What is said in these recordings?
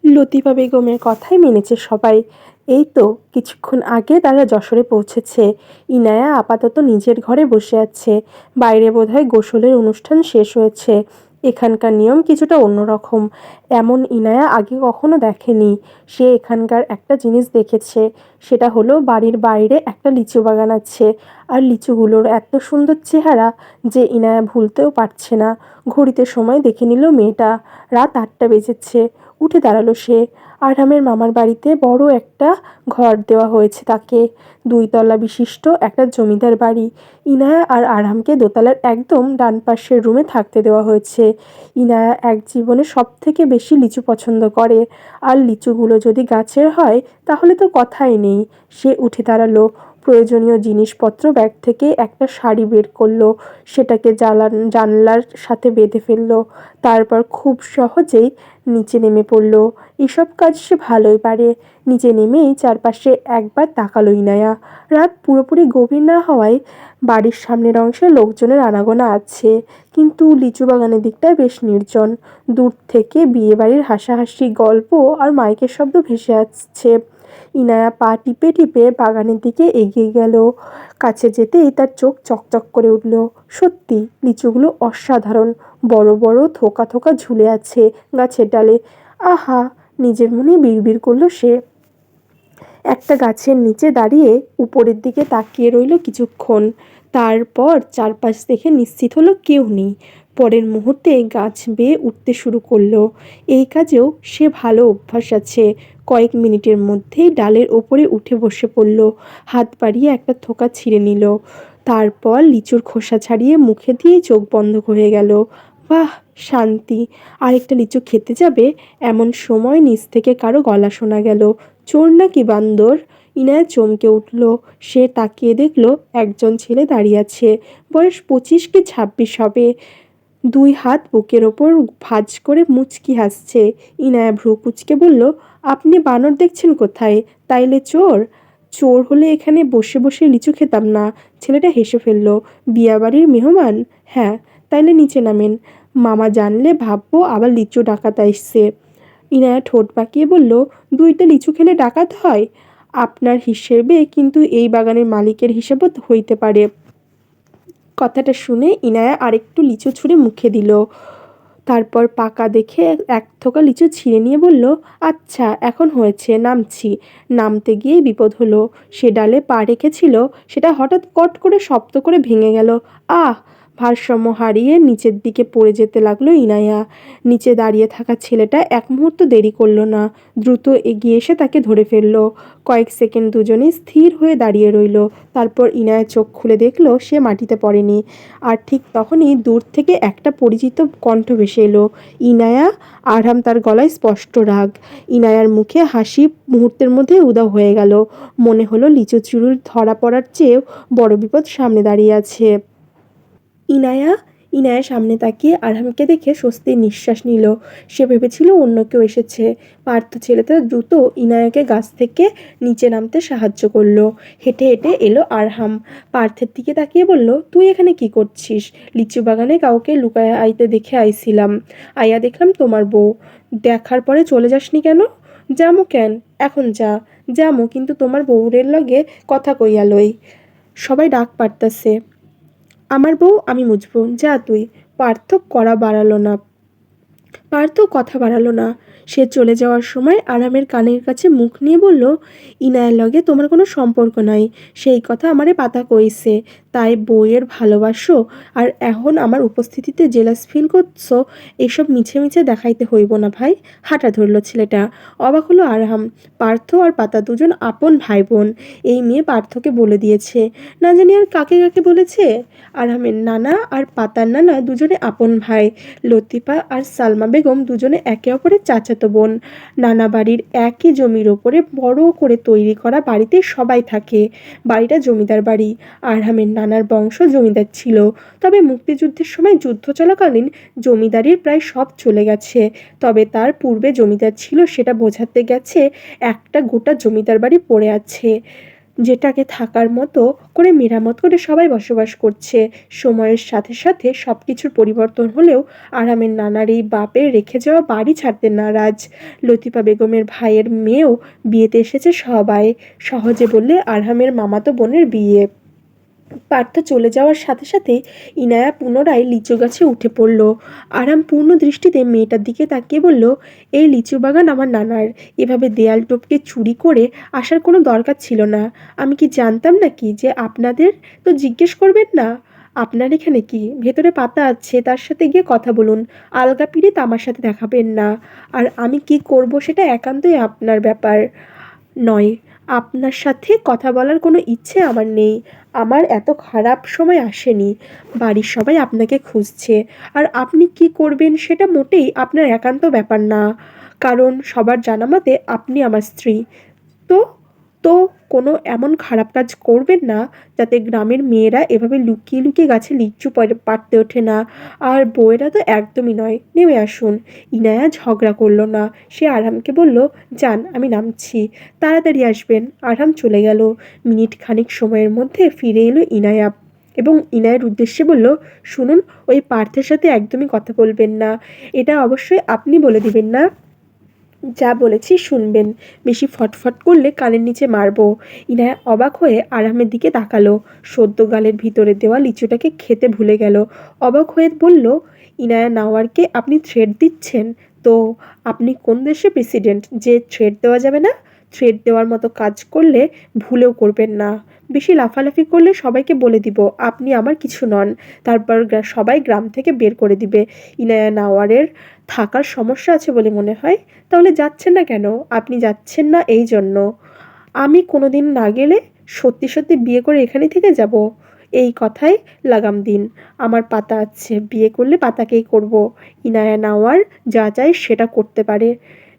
লতিফা বেগমের কথাই মেনেছে সবাই। এই তো কিছুক্ষণ আগে তারা যশোরে পৌঁছেছে। ইনায়া আপাতত নিজের ঘরে বসে আছে। বাইরে বোধহয় গোসলের অনুষ্ঠান শেষ হয়েছে। এখানকার নিয়ম কিছুটা অন্যরকম। এমন ইনায়া আগে কখনো দেখেনি। সে এখানকার একটা জিনিস দেখেছে। সেটা হলো বাড়ির বাইরে একটা লিচু বাগান আছে। আর লিচুগুলোর এত সুন্দর চেহারা যে ইনায়া ভুলতেও পারছে না। ঘড়িতে সময় দেখে নিল মেয়েটা। রাত ৮টা বেজেছে। উঠে দাঁড়ালো সে। আরহামের মামার বাড়িতে বড় একটা ঘর দেওয়া হয়েছে তাকে। ২ তলা বিশিষ্ট একটা জমিদার বাড়ি। ইনায়া আর আরহামকে দোতলার একদম ডান পাশের রুমে থাকতে দেওয়া হয়েছে। ইনায়া এক জীবনে সবথেকে বেশি লিচু পছন্দ করে। আর লিচুগুলো যদি গাছের হয় তাহলে তো কথাই নেই। সে উঠে দাঁড়ালো। প্রয়োজনীয় জিনিসপত্র ব্যাগ থেকে একটা শাড়ি বের করলো। সেটাকে জানলার সাথে বেঁধে ফেললো। তারপর খুব সহজেই নিচে নেমে পড়ল। এসব কাজ সে ভালোই পারে। নিচে নেমেই চারপাশে একবার তাকালো ইনায়া। রাত পুরোপুরি গভীর না হওয়ায় বাড়ির সামনের অংশে লোকজনের আনাগোনা আছে, কিন্তু লিচু বাগানের দিকটায় বেশ নির্জন। দূর থেকে বিয়েবাড়ির হাসাহাসি গল্প আর মাইকের শব্দ ভেসে আসছে। ইনায়া পা টিপে টিপে বাগানের দিকে এগিয়ে গেল। কাছে যেতেই তার চোখ চকচক করে উঠল। সত্যি লিচুগুলো অসাধারণ। বড় বড় থোকা থোকা ঝুলে আছে গাছের ডালে। আহা, নিজের মনে বিড়বিড় করল সে। একটা গাছের নিচে দাঁড়িয়ে উপরের দিকে তাকিয়ে রইল কিছুক্ষণ। তারপর চারপাশ দেখে নিশ্চিত হলো কেউ নেই। পরের মুহূর্তে গাছ বেয়ে উঠতে শুরু করলো। এই কাজেও সে ভালো অভ্যাস আছে। কয়েক মিনিটের মধ্যেই ডালের ওপরে উঠে বসে পড়ল। হাত বাড়িয়ে একটা থোকা ছিঁড়ে নিল। তারপর লিচুর খোসা ছাড়িয়ে মুখে দিয়ে চোখ বন্ধ হয়ে গেল। বাহ, শান্তি! আরেকটা লিচু খেতে যাবে এমন সময় নিচ থেকে কারো গলা শোনা গেল। চোর নাকি বান্দর? ইনায়া চমকে উঠল। সে তাকিয়ে দেখল একজন ছেলে দাঁড়িয়ে আছে। বয়স ২৫ কি ২৬ হবে। ২ হাত বুকের ওপর ভাঁজ করে মুচকি হাসছে। ইনায়া ভ্রু কুঁচকে বলল, আপনি বানর দেখছেন কোথায়? তাইলে চোর? চোর হলে এখানে বসে বসে লিচু খেতাম না। ছেলেটা হেসে ফেলল। বিয়াবাড়ির মেহমান? হ্যাঁ। তাইলে নিচে নামেন। মামা জানলে ভাববো আবার লিচু ডাকাত আসছে। ইনায়া ঠোঁট বাঁকিয়ে বলল, ২টা লিচু খেলে ডাকাত হয়? আপনার হিসেবে কিন্তু এই বাগানের মালিকের হিসেবও হইতে পারে। কথাটা শুনে ইনায়া আরেকটু লিচু ছুঁড়ে মুখে দিল। তারপর পাকা দেখে এক থোকা লিচু ছিঁড়ে নিয়ে বলল, আচ্ছা এখন হয়েছে, নামছি। নামতে গিয়েই বিপদ হলো। সে ডালে পা রেখেছিল, সেটা হঠাৎ কট করে শব্দ করে ভেঙে গেল। আহ! ভারসাম্য হারিয়ে নিচের দিকে পড়ে যেতে লাগলো ইনায়া। নিচে দাঁড়িয়ে থাকা ছেলেটা এক মুহূর্ত দেরি করল না। দ্রুত এগিয়ে এসে তাকে ধরে ফেলল। কয়েক সেকেন্ড দুজনেই স্থির হয়ে দাঁড়িয়ে রইল। তারপর ইনায়া চোখ খুলে দেখল সে মাটিতে পড়েনি। আর ঠিক তখনই দূর থেকে একটা পরিচিত কণ্ঠ ভেসে এলো। ইনায়া! আরহাম তার গলায় স্পষ্ট রাগ। ইনায়ার মুখে হাসি মুহূর্তের মধ্যে উধাও হয়ে গেল। মনে হলো লিচু চুরির ধরা পড়ার চেয়েও বড় বিপদ সামনে দাঁড়িয়ে আছে। ইনায়া! ইনায়া সামনে তাকিয়ে আরহামকে দেখে স্বস্তির নিঃশ্বাস নিল। সে ভেবেছিল অন্য কেউ এসেছে। পার্থ ছেলেটা দ্রুত ইনায়াকে গাছ থেকে নিচে নামতে সাহায্য করল। হেঁটে হেঁটে এলো আরহাম। পার্থের দিকে তাকিয়ে বলল, তুই এখানে কি করছিস? লিচু বাগানে কাউকে লুকায় আইতে দেখে আইছিলাম। আইয়া দেখলাম তোমার বউ। দেখার পরে চলে যাসনি কেন? যামু কেন? এখন যা। যামু, কিন্তু তোমার বউরের লগে কথা কইয়া লই। সবাই ডাক পাড়তাছে। আমার বউ আমি মুছবো, যা তুই। পার্থ কড়া বাড়ালো না। পার্থ কথা বাড়ালো না। সে চলে যাওয়ার সময় আরামের কানের কাছে মুখ নিয়ে বলল, ইনায়ের লগে তোমার কোনো সম্পর্ক নাই। সেই কথা আমারে পাতা কইছে। তাই বউয়ের ভালোবাসো আর এখন আমার উপস্থিতিতে জেলাস ফিল করছো? এসব মিছে মিছে দেখাইতে হইব না ভাই। হাঁটা ধরল ছেলেটা। অবাক হলো আরহাম। পার্থ আর পাতা দুজন আপন ভাই বোন। এই মেয়ে পার্থকে বলে দিয়েছে। না জানি আর কাকে কাকে বলেছে। আরহামের নানা আর পাতার নানা দুজনে আপন ভাই। লতিফা আর সালমা বেগম দুজনে একে অপরের চাচাতো বোন। নানা বাড়ির একই জমির ওপরে বড় করে তৈরি করা বাড়িতে সবাই থাকে। বাড়িটা জমিদার বাড়ি। আরহামের নানার বংশ জমিদার ছিল। তবে মুক্তিযুদ্ধের সময় যুদ্ধ চলাকালীন জমিদারির প্রায় সব চলে গেছে। তবে তার পূর্বে জমিদার ছিল সেটা বোঝাতে গেছে একটা গোটা জমিদার বাড়ি পড়ে আছে। যেটাকে থাকার মতো করে মেরামত করে সবাই বসবাস করছে। সময়ের সাথে সাথে সব কিছুর পরিবর্তন হলেও আরামের নানার এই বাপের রেখে যাওয়া বাড়ি ছাড়তে নারাজ। লতিফা বেগমের ভাইয়ের মেয়েও বিয়েতে এসেছে সবাই। সহজে বললে আরহামের মামাতো বোনের বিয়ে। পার্থ চলে যাওয়ার সাথে সাথে ইনায়া পুনরায় লিচু গাছে উঠে পড়ল। আরাম পূর্ণ দৃষ্টিতে মেয়েটার দিকে তাকিয়ে বলল, এই লিচু বাগান আমার নানার। এভাবে দেয়াল টপকে চুরি করে আসার কোনো দরকার ছিল না। আমি কি জানতাম নাকি যে আপনাদের? তো জিজ্ঞেস করবেন না। আপনার এখানে কি? ভেতরে পাতা আছে, তার সাথে গিয়ে কথা বলুন। আলগা পিরিত আমার সাথে দেখাবেন না। আর আমি কি করব সেটা একান্তই আপনার ব্যাপার নয়। আপনার সাথে কথা বলার কোনো ইচ্ছে আমার নেই। আমার এত খারাপ সময় আসেনি। বাড়ির সবাই আপনাকে খুঁজছে। আর আপনি কি করবেন সেটা মোটেই আপনার একান্ত ব্যাপার না। কারণ সবার জানা মতে আপনি আমার স্ত্রী। তো তো কোনো এমন খারাপ কাজ করবেন না যাতে গ্রামের মেয়েরা এভাবে লুকিয়ে লুকিয়ে গাছে লিচু পাড়তে ওঠে না। আর বউয়েরা তো একদমই নয়। নেমে আসুন। ইনায়া ঝগড়া করলো না। সে আরহামকে বলল, যান, আমি নামছি, তাড়াতাড়ি আসবেন। আরহাম চলে গেল। মিনিট খানিক সময়ের মধ্যে ফিরে এলো ইনায়া এবং ইনায়ের উদ্দেশ্যে বলল, শুনুন, ওই পার্থের সাথে একদমই কথা বলবেন না। এটা অবশ্যই আপনি বলে দিবেন না। যা বলেছি শুনবেন। বেশি ফটফট করলে কানের নিচে মারবো। ইনায়া অবাক হয়ে আরামের দিকে তাকালো। সদ্য গালের ভিতরে দেওয়া লিচুটাকে খেতে ভুলে গেল। অবাক হয়ে বলল, ইনায়া নাওয়ারকে আপনি থ্রেট দিচ্ছেন? তো আপনি কোন দেশের প্রেসিডেন্ট যে থ্রেট দেওয়া যাবে না? থ্রেট দেওয়ার মতো কাজ করলে ভুলেও করবেন না। বেশি লাফালাফি করলে সবাইকে বলে দিব আপনি আমার কিছু নন। তারপর সবাই গ্রাম থেকে বের করে দিবে। ইনায়া নাওয়ারের থাকার সমস্যা আছে বলে মনে হয়। তাহলে যাচ্ছেন না কেন? আপনি যাচ্ছেন না এই জন্য। আমি কোনোদিন না গেলে সত্যি সত্যি বিয়ে করে এখানে থেকে যাব? এই কথায় লাগাম দিন। আমার পাতা আছে, বিয়ে করলে পাতাকেই করব। ইনায়া নাওয়ার যা চায় সেটা করতে পারে।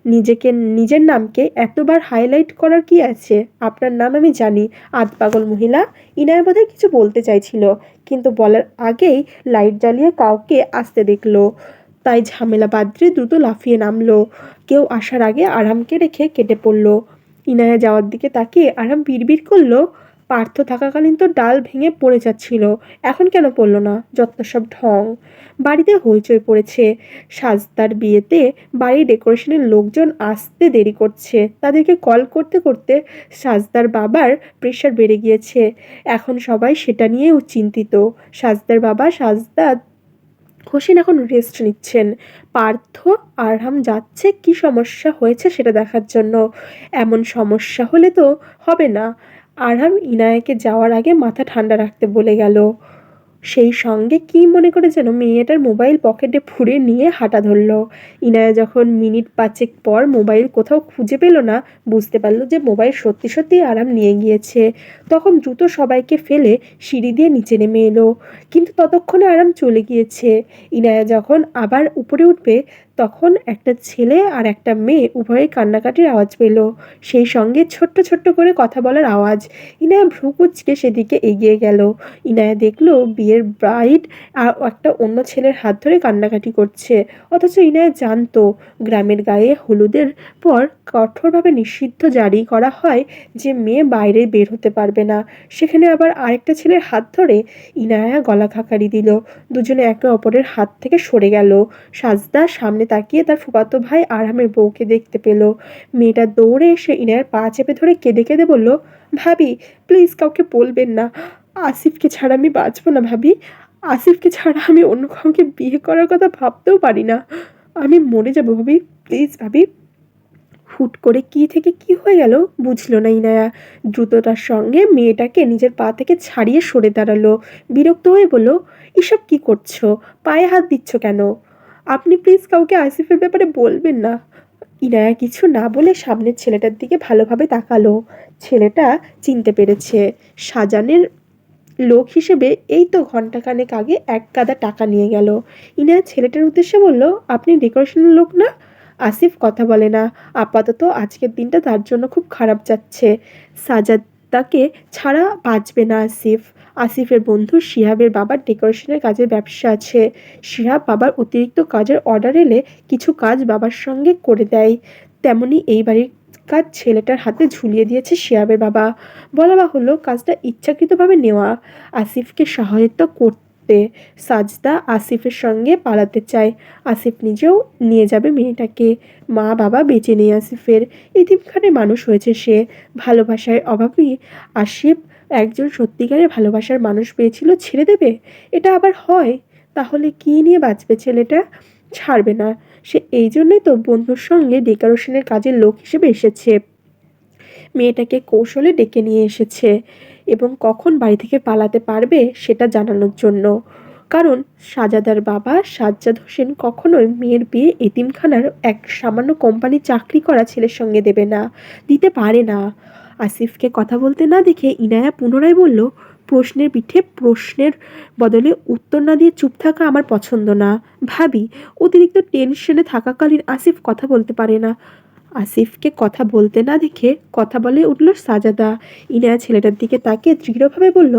নিজেকে, নিজের নামকে এতবার হাইলাইট করার কি আছে? আপনার নাম আমি জানি, আধপাগল মহিলা। ইনায়া বোধহয় কিছু বলতে চাইছিল, কিন্তু বলার আগেই লাইট জ্বালিয়ে কাউকে আসতে দেখলো। তাই ঝামেলা বাদ্রে দ্রুত লাফিয়ে নামলো। কেউ আসার আগে আরামকে রেখে কেটে পড়ল। ইনায়া যাওয়ার দিকে তাকিয়ে আরাম বিড়বিড় করলো, পার্থ থাকাকালীন তো ডাল ভেঙে পড়ে যাচ্ছিল, এখন কেন পড়ল না? যত সব ঢং। বাড়িতে হইচই পড়েছে। সাজদার বিয়েতে বাড়ির ডেকোরেশনের লোকজন আসতে দেরি করছে। তাদেরকে কল করতে করতে সাজদার বাবার প্রেশার বেড়ে গিয়েছে। এখন সবাই সেটা নিয়েও চিন্তিত। সাজদার বাবা সাজদা হোসেন এখন রেস্ট নিচ্ছেন। পার্থ আরহাম যাচ্ছে কি সমস্যা হয়েছে সেটা দেখার জন্য। এমন সমস্যা হলে তো হবে না। আরহাম ইনায়াকে যাওয়ার আগে মাথা ঠান্ডা রাখতে বলে গেল। সেই সঙ্গে কি মনে করে যেন মেয়েটার মোবাইল পকেটে পুরে নিয়ে হাঁটা ধরল। ইনায়া যখন মিনিট 5 পর মোবাইল কোথাও খুঁজে পেল না, বুঝতে পারল যে মোবাইল সত্যি সত্যিই আরাম নিয়ে গিয়েছে। তখন দ্রুত সবাইকে ফেলে সিঁড়ি দিয়ে নিচে নেমে এলো। কিন্তু ততক্ষণে আরাম চলে গিয়েছে। ইনায়া যখন আবার উপরে উঠবে তখন একটা ছেলে আর একটা মেয়ে উভয়ে কান্নাকাটির আওয়াজ পেল। সেই সঙ্গে ছোট্ট ছোট্ট করে কথা বলার আওয়াজ। ইনায়া ভ্রু কুঁচকে সেদিকে এগিয়ে গেল। ইনায়া দেখলো বিয়ের ব্রাইড আর একটা অন্য ছেলের হাত ধরে কান্নাকাটি করছে। অথচ ইনায়া জানতো গ্রামের গায়ে হলুদের পর কঠোরভাবে নিষিদ্ধ জারি করা হয় যে মেয়ে বাইরে বের হতে পারবে না। সেখানে আবার আরেকটা ছেলের হাত ধরে ইনায়া গলা খাকারি দিল। দুজনে একে অপরের হাত থেকে সরে গেল। সাজদা সামনে তাকিয়ে তার ফুফাতো ভাই আরহামের বউকে দেখতে পেল। মেয়েটা দৌড়ে এসে ইনায়ার পা চেপে ধরে কেঁদে কেঁদে বলল, ভাবি, প্লিজ কাউকে বলবেন না। আসিফকে ছাড়া আমি বাঁচব না ভাবি। আসিফকে ছাড়া আমি অন্য কাউকে বিয়ে করার কথা ভাবতেও পারি না। আমি মরে যাব ভাবি, প্লিজ ভাবি। হুট করে কি থেকে কি হয়ে গেল বুঝলো না ইনায়া। দ্রুততার সঙ্গে মেয়েটাকে নিজের পা থেকে ছাড়িয়ে সরে দাঁড়ালো। বিরক্ত হয়ে বলল, এসব কি করছো? পায়ে হাত দিচ্ছ কেন? আপনি প্লিজ কাউকে আসিফের ব্যাপারে বলবেন না। ইনায়া কিছু না বলে সামনের ছেলেটার দিকে ভালোভাবে তাকালো। ছেলেটা চিনতে পেরেছে। সাজানের লোক হিসেবে এই তো ঘণ্টাখানেক আগে এক গাদা টাকা নিয়ে গেল। ইনায়া ছেলেটার উদ্দেশ্যে বলল, আপনি ডেকোরেশনের লোক না? আসিফ কথা বলে না। আপাতত আজকের দিনটা তার জন্য খুব খারাপ যাচ্ছে। সাজাদাকে ছাড়া বাঁচবে না আসিফ। আসিফের বন্ধু শিহাবের বাবার ডেকোরেশনের কাজের ব্যবসা আছে। শিহাব বাবার অতিরিক্ত কাজের অর্ডার এলে কিছু কাজ বাবার সঙ্গে করে দেয়। তেমনি এই বাড়ির কাজ ছেলেটার হাতে ঝুলিয়ে দিয়েছে শিহাবের বাবা। বলা বাহুল্য কাজটা ইচ্ছাকৃতভাবে নেওয়া। আসিফকে সহায়তা করতে সাজদা আসিফের সঙ্গে পালাতে চায়। আসিফ নিজেও নিয়ে যাবে মেয়েটাকে। মা বাবা বেঁচে নেই আসিফের। এতিমখানে মানুষ হয়েছে সে। ভালোবাসার অভাবই আসিফ একজন সত্যিকারের ভালোবাসার মানুষ পেয়েছিল ছেড়ে দেবে? এটা আবার হয়? তাহলে কি নিয়ে বাঁচবে ছেলেটা? ছাড়বে না সে। এই জন্যই তো বন্ধুর সঙ্গে ডেকোরেশনের কাজের লোক হিসেবে এসেছে। মেয়েটাকে কৌশলে ডেকে নিয়ে এসেছে এবং কখন বাড়ি থেকে পালাতে পারবে সেটা জানানোর জন্য। কারণ সাজাদার বাবা সাজ্জাদ হোসেন কখনোই মেয়ের বিয়ে এতিমখানার এক সামান্য কোম্পানি চাকরি করা ছেলের সঙ্গে দেবে না, দিতে পারে না। আসিফকে কথা বলতে না দেখে ইনায়া পুনরায় বলল, প্রশ্নের পিঠে প্রশ্নের বদলে উত্তর না দিয়ে চুপ থাকা আমার পছন্দ না। ভাবি, অতিরিক্ত টেনশনে থাকাকালীন আসিফ কথা বলতে পারে না। আসিফকে কথা বলতে না দেখে কথা বলে উঠল সাজাদা। ইনায়া ছেলেটার দিকে তাকিয়ে দৃঢ়ভাবে বলল,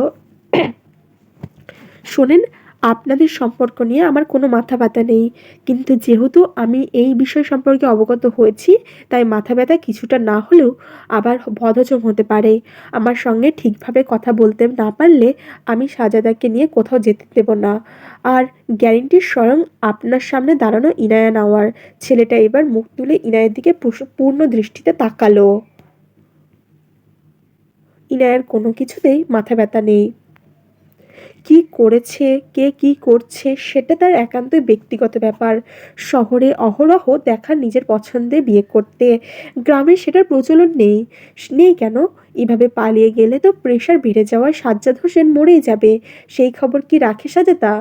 শোনেন, আপনাদের সম্পর্ক নিয়ে আমার কোনো মাথা ব্যথা নেই, কিন্তু যেহেতু আমি এই বিষয় সম্পর্কে অবগত হয়েছি তাই মাথা ব্যথা কিছুটা না হলেও আবার বদহজম হতে পারে। আমার সঙ্গে ঠিকভাবে কথা বলতে না পারলে আমি সাজাদাকে নিয়ে কোথাও যেতে দেব না। আর গ্যারেন্টি স্বয়ং আপনার সামনে দাঁড়ানো ইনায়া নেওয়ার। ছেলেটা এবার মুখ তুলে ইনায়ের দিকে পূর্ণ দৃষ্টিতে তাকালো। ইনায়ের কোনো কিছুতেই মাথা ব্যথা নেই। কি করেছে, কে কি করছে সেটা তার একান্তই ব্যক্তিগত ব্যাপার। শহরে অহরহ দেখা নিজের পছন্দে বিয়ে করতে, গ্রামে সেটার প্রচলন নেই। নেই কেন? এভাবে পালিয়ে গেলে তো প্রেশার বেড়ে যাওয়ায় সাজ্জাদ হোসেন মরেই যাবে। সেই খবর কি রাখে সাজেতা?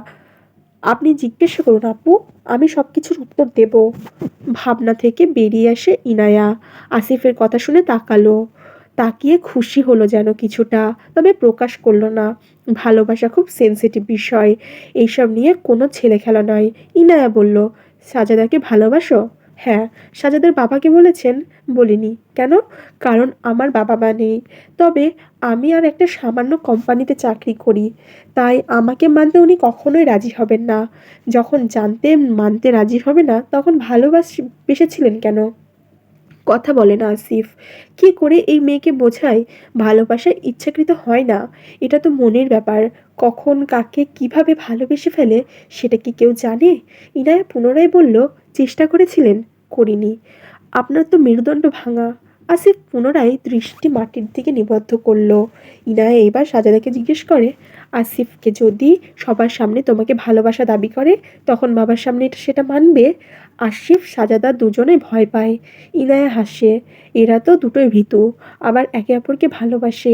আপনি জিজ্ঞেস করুন আপু, আমি সব কিছুর উত্তর দেব। ভাবনা থেকে বেরিয়ে আসে ইনায়া। আসিফের কথা শুনে তাকালো। তাকিয়ে খুশি হলো যেন কিছুটা, তবে প্রকাশ করলো না। ভালোবাসা খুব সেনসিটিভ বিষয়, এইসব নিয়ে কোনো ছেলে খেলা নয়। ইনায়া বলল, সাজাদাকে ভালোবাসো? হ্যাঁ। সাজাদার বাবাকে বলেছেন? বলিনি। কেন? কারণ আমার বাবা মা নেই। তবে আমি আর একটা সামান্য কোম্পানিতে চাকরি করি, তাই আমাকে মানতে উনি কখনোই রাজি হবেন না। যখন জানতেন মানতে রাজি হবে না তখন বেসেছিলেন কেন? কথা বলে না আসিফ। কি করে এই মেয়েকে বোঝায় ভালোবাসা ইচ্ছাকৃত হয় না, এটা তো মনের ব্যাপার। কখন কাকে কিভাবে ভালোবেসে ফেলে সেটা কি কেউ জানে? ইনায়া পুনরায় বলল, চেষ্টা করেছিলেন? করিনি। আপনার তো মেরুদণ্ড ভাঙা। আসিফ পুনরায় দৃষ্টি মাটির দিকে নিবদ্ধ করল। ইনায়া এবার সাজাদাকে জিজ্ঞেস করে, আসিফকে যদি সবার সামনে তোমাকে ভালোবাসা দাবি করে তখন বাবার সামনে সেটা মানবে? আসিফ সাজাদা দুজনে ভয় পায়। ইনায়া হাসে। এরা তো দুটোই ভীতু, আবার একে অপরকে ভালোবাসে।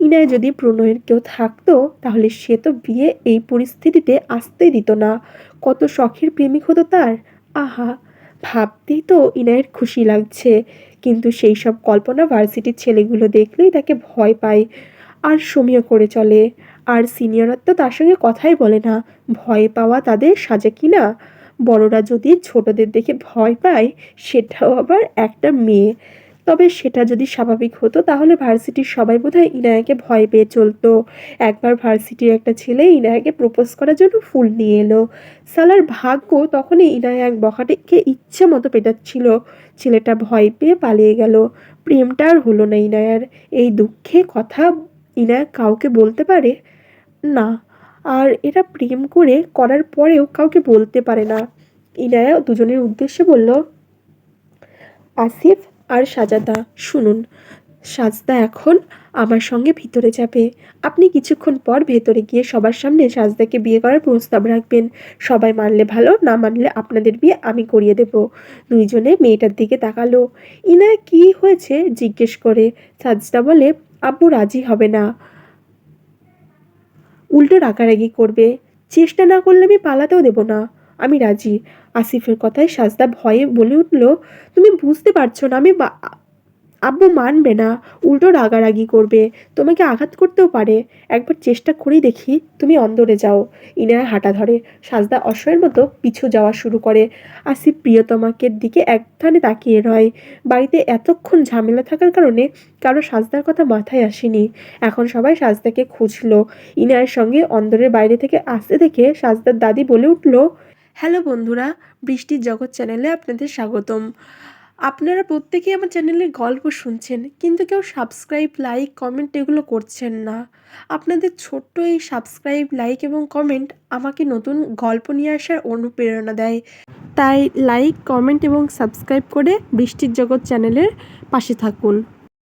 ইনায়া যদি প্রণয়ের কেউ থাকতো তাহলে সে তো বিয়ে এই পরিস্থিতিতে আসতেই দিত না। কত শখের প্রেমিক হতো তার। আহা, ভাবতেই তো ইনায়ের খুশি লাগছে। কিন্তু সেই সব কল্পনা ভার্সিটির ছেলেগুলো দেখলেই তাকে ভয় পায় আর সমীহ করে চলে। আর সিনিয়ররা তো তার সঙ্গে কথাই বলে না। ভয় পাওয়া তাদের সাজে কি না? বড়রা যদি ছোটদের দেখে ভয় পায় সেটাও আবার একটা মেয়ে। তবে সেটা যদি স্বাভাবিক হতো তাহলে ভার্সিটির সবাই বোধহয় ইনায়াকে ভয় পেয়ে চলতো। একবার ভার্সিটির একটা ছেলে ইনায়াকে প্রপোজ করার জন্য ফুল নিয়ে এলো। সালার ভাগ্য তখনই ইনায়া এক বখাটেকে ইচ্ছে মতো পেটাচ্ছিল। ছেলেটা ভয় পেয়ে পালিয়ে গেল। প্রেমটা আর হলো না ইনায়ার। এই দুঃখে কথা ইনায়া কাউকে বলতে পারে না। আর এরা প্রেম করার পরেও কাউকে বলতে পারে না। ইনায়া দুজনের উদ্দেশ্যে বলল, আসিফ আর সাজাদা, শুনুন, সাজদা এখন আমার সঙ্গে ভিতরে যাবে। আপনি কিছুক্ষণ পর ভেতরে গিয়ে সবার সামনে সাজদাকে বিয়ে করার প্রস্তাব রাখবেন। সবাই মানলে ভালো, না মানলে আপনাদের বিয়ে আমি করিয়ে দেব। দুইজনে মেয়েটার দিকে তাকালো। ইনায়া কি হয়েছে জিজ্ঞেস করে। সাজদা বলে, আব্বু রাজি হবে না, উল্টো রাগারাগি করবে। চেষ্টা না করলে আমি পালাতেও দেব না। আমি রাজি। আসিফের কথায় সাজদা ভয়ে বলে উঠল, তুমি বুঝতে পারছো না, আব্বু মানবে না, উল্টো রাগারাগি করবে, তোমাকে আঘাত করতেও পারে। একবার চেষ্টা করেই দেখি, তুমি অন্দরে যাও। ইনায়া হাঁটা ধরে। সাজদা অসহায়ের মতো পিছু যাওয়া শুরু করে। আসিফ প্রিয়তমাকে দিকে একধানে তাকিয়ে রয়। বাড়িতে এতক্ষণ ঝামেলা থাকার কারণে কারো সাজদার কথা মাথায় আসেনি। এখন সবাই সাজদাকে খুঁজলো। ইনায়ের সঙ্গে অন্দরের বাইরে থেকে আসতে দেখে সাজদার দাদি বলে উঠল, হ্যালো বন্ধুরা, বৃষ্টির জগৎ চ্যানেলে আপনাদের স্বাগতম। আপনারা প্রত্যেকেই আমার চ্যানেলের গল্প শুনছেন, কিন্তু কেউ সাবস্ক্রাইব, লাইক, কমেন্ট এগুলো করছেন না। আপনাদের ছোট্ট এই সাবস্ক্রাইব, লাইক এবং কমেন্ট আমাকে নতুন গল্প নিয়ে আসার অনুপ্রেরণা দেয়। তাই লাইক, কমেন্ট এবং সাবস্ক্রাইব করে বৃষ্টির জগৎ চ্যানেলের পাশে থাকুন।